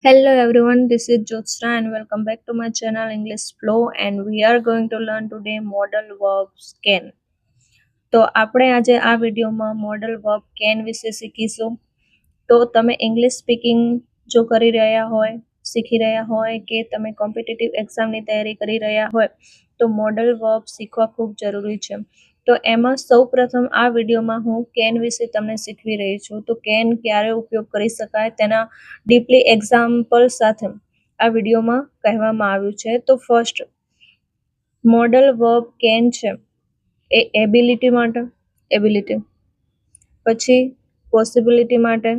Hello everyone, this is Jyotsna and welcome back to my channel English Flow, and we are going to learn today modal verbs can. તો આપણે આજે આ વિડીયોમાં model verb can વિશે શીખીશું. તો તમે ઇંગ્લિશ સ્પીકિંગ જો કરી રહ્યા હોય, શીખી રહ્યા હોય કે તમે કોમ્પિટિટિવ એક્ઝામની તૈયારી કરી રહ્યા હોય તો મોડલ વર્બ શીખવા ખૂબ જરૂરી છે. તો એમાં સૌપ્રથમ આ વિડીયોમાં હું કેન વિશે તમને શીખવી રહી છું. તો કેન ક્યારે ઉપયોગ કરી શકાય તેના ડીપલી એક્ઝામ્પલ સાથે આ વિડીયોમાં કહેવામાં આવ્યું છે. તો ફર્સ્ટ મોડલ વર્બ કેન છે એ એબિલિટી માટે, પછી પોસિબિલિટી માટે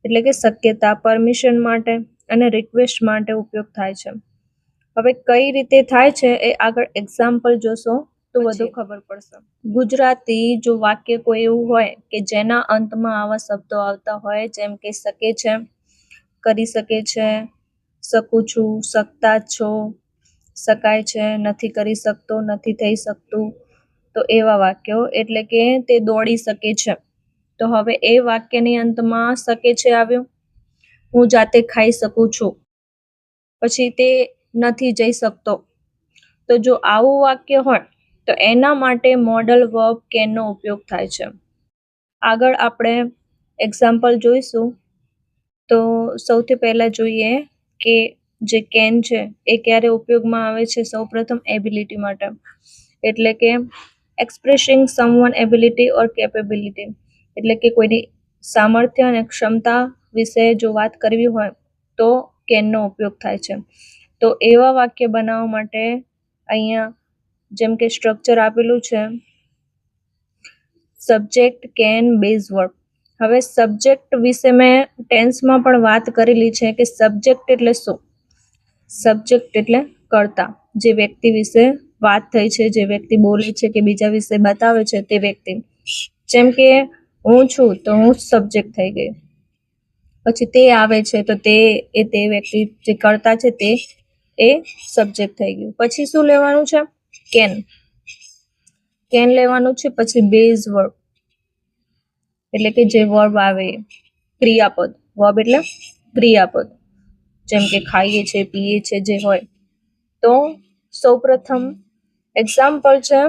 એટલે કે શક્યતા, પરમિશન માટે અને રિક્વેસ્ટ માટે ઉપયોગ થાય છે. હવે કઈ રીતે થાય છે એ આગળ એક્ઝામ્પલ જોશો તો વધુ ખબર પડશે. ગુજરાતી જો વાક્ય કોઈ એવું હોય કે જેના અંતમાં આવા શબ્દો આવતા હોય જેમ કે શકે છે, કરી શકે છે, શકું છું, શકતા છો, શકાય છે, નથી કરી શકતો, નથી થઈ શકતું, તો એવા વાક્યો એટલે કે તે દોડી શકે છે. તો હવે એ વાક્યની અંતમાં શકે છે આવ્યું, હું જાતે ખાઈ શકું છું, પછી તે નથી જઈ શકતો. તો જો આવું વાક્ય હોય તો એના માટે મોડલ વર્બ કેનનો ઉપયોગ થાય છે. આગળ આપણે એક્ઝામ્પલ જોઈશું. તો સૌથી પહેલા જોઈએ કે જે કેન છે એ ક્યારે ઉપયોગમાં આવે છે. સૌપ્રથમ એબિલિટી માટે, એટલે કે એક્સપ્રેસિંગ સમવન એબિલિટી ઓર કેપેબિલિટી, એટલે કે કોઈની સામર્થ્ય અને ક્ષમતા વિશે જો વાત કરવી હોય તો કેનનો ઉપયોગ થાય છે. તો એવા વાક્ય બનાવવા માટે અહીંયા જેમ કે સ્ટ્રક્ચર આપેલું છે, સબ્જેક્ટ, કેન, બેઝ વર્બ. હવે સબ્જેક્ટ વિશે મેં ટેન્સમાં પણ વાત કરેલી છે કે સબ્જેક્ટ એટલે શું. સબ્જેક્ટ એટલે કર્તા, જે વ્યક્તિ વિશે વાત થઈ છે, જે વ્યક્તિ બોલે છે કે બીજા વિશે બતાવે છે તે વ્યક્તિ. જેમ કે હું છું તો હું સબ્જેક્ટ થઈ ગઈ. પછી તે આવે છે તો તે વ્યક્તિ જે કર્તા છે તે એ સબ્જેક્ટ થઈ ગયું. પછી શું લેવાનું છે? કેન લેવાનું છે. પછી બેઝ વર્બ એટલે કે જે વર્બ આવે, ક્રિયાપદ. વર્બ એટલે ક્રિયાપદ, જેમ કે ખાઈએ છે, પીએ છે, જે હોય. તો સૌપ્રથમ એક્ઝામ્પલ છે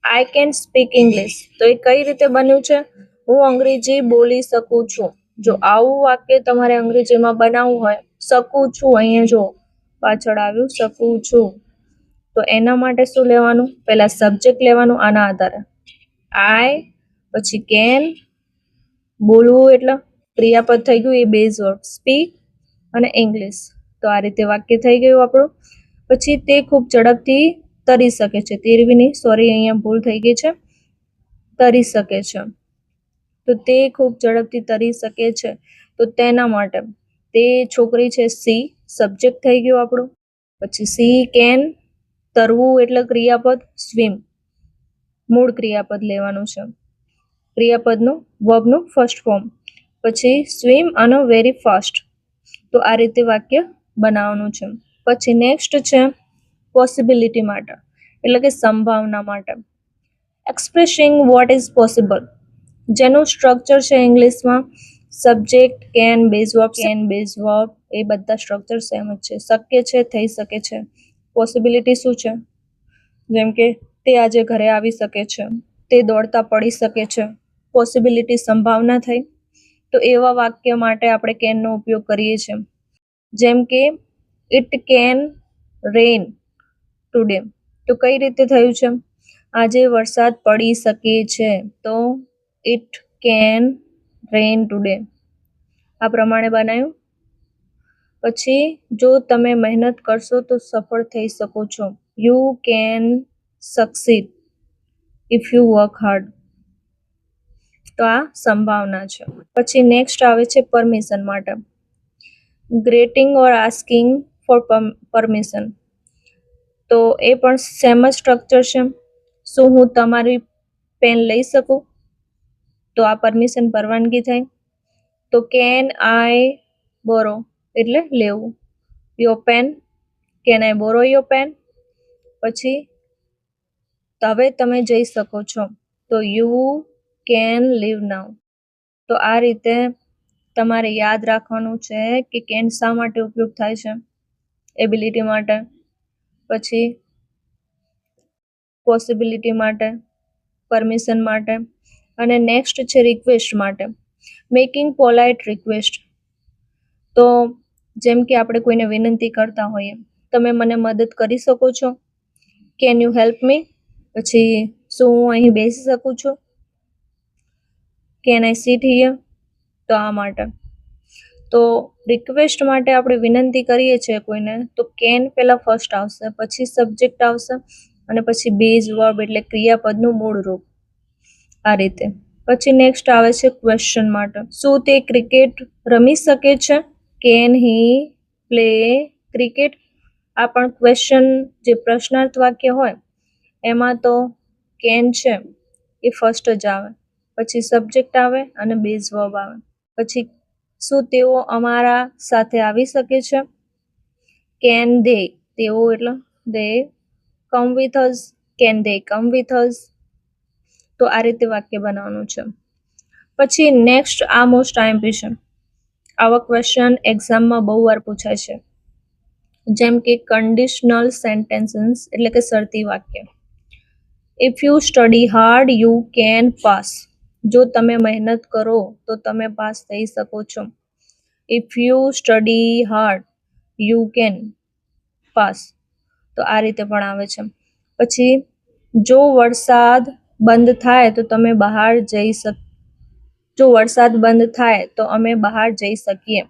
આઈ કેન સ્પીક ઇંગ્લિશ. તો એ કઈ રીતે બન્યું છે? હું અંગ્રેજી બોલી શકું છું. જો આવું વાક્ય તમારે અંગ્રેજીમાં બનાવવું હોય, શકું છું, અહીંયા જો પાછળ આવ્યું શકું છું, તો એના માટે શું લેવાનું? પહેલા સબ્જેક્ટ લેવાનું આના આધારે, આઈ, પછી કેન, બોલવું એટલે ક્રિયાપદ થઈ ગયું, એ બેઝ વર્બ, સ્પીક અને ઇંગ્લિશ. તો આ રીતે વાક્ય થઈ ગયું આપણું. પછી તે ખૂબ ઝડપથી તરી શકે છે, તીરવીની સોરી અહીંયા ભૂલ થઈ ગઈ છે, તરી શકે છે. તો તે ખૂબ ઝડપથી તરી શકે છે, તો તેના માટે તે છોકરી છે, સી સબ્જેક્ટ થઈ ગયું આપણું. પછી સી કેન, તરવું એટલે ક્રિયાપદ, સ્વિમ મૂળ ક્રિયાપદ લેવાનું છે, ક્રિયાપદનું વર્બનું ફર્સ્ટ ફોર્મ. પછી સ્વિમ અને વેરી ફાસ્ટ. તો આ રીતે વાક્ય બનાવવાનું છે. પછી નેક્સ્ટ છે પોસિબિલિટી માટે, એટલે કે સંભાવના માટે. એક્સપ્રેસિંગ વોટ ઇઝ પોસિબલ, જેનું સ્ટ્રક્ચર છે ઇંગ્લિશમાં સબ્જેક્ટ, કેન, બેઝ વર્બ, એ બધા સ્ટ્રક્ચર સેમ જ છે. શક્ય છે, થઈ શકે છે. પોસિબિલિટી શું છે? જેમ કે તે આજે ઘરે આવી શકે છે, તે દોડતા પડી શકે છે. પોસિબિલિટી સંભાવના થઈ. તો એવા વાક્ય માટે આપણે કેનનો ઉપયોગ કરીએ છીએ. જેમ કે ઇટ કેન રેન ટુડે. તો કઈ રીતે થયું છે? આજે વરસાદ પડી શકે છે, તો ઇટ કેન રેન ટુડે. આ પ્રમાણે બનાવ્યું. પછી જો તમે મહેનત કરશો તો સફળ થઈ શકો છો, you can succeed if you work hard. તો આ સંભાવના છે. પછી નેક્સ્ટ આવે છે પરમિશન માટે, grating or asking for permission. તો એ પણ સેમ જ સ્ટ્રક્ચર છે. શું હું તમારી પેન લઈ શકું? તો આ પરમિશન, પરવાનગી થઈ. તો કેન આઈ બોરો એટલે લેવું, your pen, can I borrow your pen. પછી હવે તમે જઈ શકો છો, તો યુ કેન લીવ નાઉ. તો આ રીતે તમારે યાદ રાખવાનું છે કે કેન શા માટે ઉપયોગ થાય છે. એબિલિટી માટે, પછી પોસિબિલિટી માટે, પરમિશન માટે, અને નેક્સ્ટ છે રિક્વેસ્ટ માટે. મેકિંગ પોલાઇટ રિક્વેસ્ટ, તો જેમ કે આપણે કોઈને વિનંતી કરતા હોઈએ, તમે મને મદદ કરી શકો છો, કેન યુ હેલ્પ મી. પછી શું હું અહીં બેસી શકું છું, કેન આઈ સીટ હિયર. તો આ માટે. તો રિક્વેસ્ટ માટે આપણે વિનંતી કરીએ છીએ કોઈને, તો કેન પહેલા ફર્સ્ટ આવશે, પછી સબ્જેક્ટ આવશે, અને પછી બેઝ વર્બ એટલે ક્રિયાપદનું મૂળ રૂપ. આ રીતે. પછી નેક્સ્ટ આવે છે ક્વેશ્ચન માટે. શું તે ક્રિકેટ રમી શકે છે? Can he play cricket? આ પણ ક્વેશ્ચન, જે પ્રશ્નાર્થ વાક્ય હોય એમાં તો કેન છે એ ફર્સ્ટ જ આવે, પછી સબ્જેક્ટ આવે અને બેઝ વર્બ આવે. પછી શું તેઓ અમારા સાથે આવી શકે છે? કેન દે, તેઓ એટલે they come with us, can they come with us. તો આ રીતે વાક્ય બનાવવાનું છે. પછી નેક્સ્ટ આ મોસ્ટ આઈએમપી છે. આવા ક્વેશ્ચન એક્ઝામમાં બહુ વાર પૂછાય છે, જેમ કે કન્ડિશનલ સેન્ટેન્સીસ એટલે કે શરતી વાક્ય. If you study hard you can pass. જો તમે મહેનત કરો તો તમે પાસ થઈ શકો છો. If you study hard you can pass. તો આ રીતે પણ આવે છે. પછી જો વરસાદ બંધ થાય તો તમે બહાર જઈ શક જો વરસાદ બંધ થાય તો અમે બહાર જઈ શકીએ.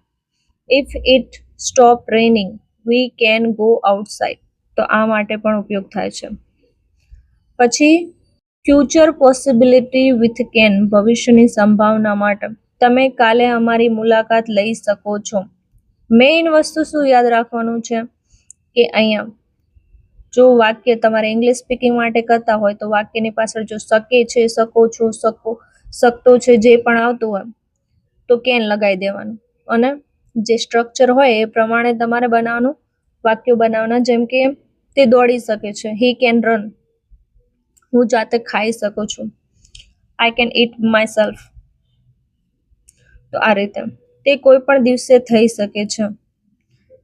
If it stop raining we can go outside. તો આ માટે પણ ઉપયોગ થાય છે. પછી ફ્યુચર પોસિબિલિટી વિથ કેન, ભવિષ્યની સંભાવના માટે. તમે કાલે અમારી મુલાકાત લઈ શકો છો. મેઇન વસ્તુ શું યાદ રાખવાનું છે કે અહીંયા જો વાક્ય તમારે ઇંગ્લિશ સ્પીકિંગ માટે કરતા હોય તો વાક્યની પાછળ જો શકે છે, શકો છો, શકતો છે, જે પણ આવતું હોય તો કેન લગાવી દેવાનું, અને જે સ્ટ્રક્ચર હોય એ પ્રમાણે તમારે બનાવવાનું, વાક્યો બનાવવાના. જેમ કે તે દોડી શકે છે, હી કેન રન, હું જાતે ખાઈ શકું છું, I can it my self. તો આ રીતે. તે કોઈ પણ દિવસે થઈ શકે છે.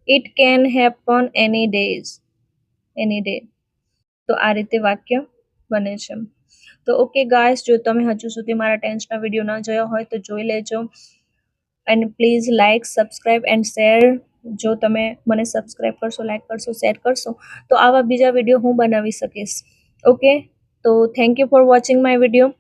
It can happen any days, any day. તો આ રીતે વાક્ય બને છે. તો ઓકે ગાઈસ, જો તમે હજુ સુધી મારા ટેન્સના વિડીયો ન જોયા હોય તો જોઈ લેજો. And please like, subscribe and share. જો તમે મને સબસ્ક્રાઇબ કરશો, લાઇક કરશો, શેર કરશો તો આવા બીજા વિડીયો હું બનાવી શકીશ. ઓકે, તો thank you for watching my video.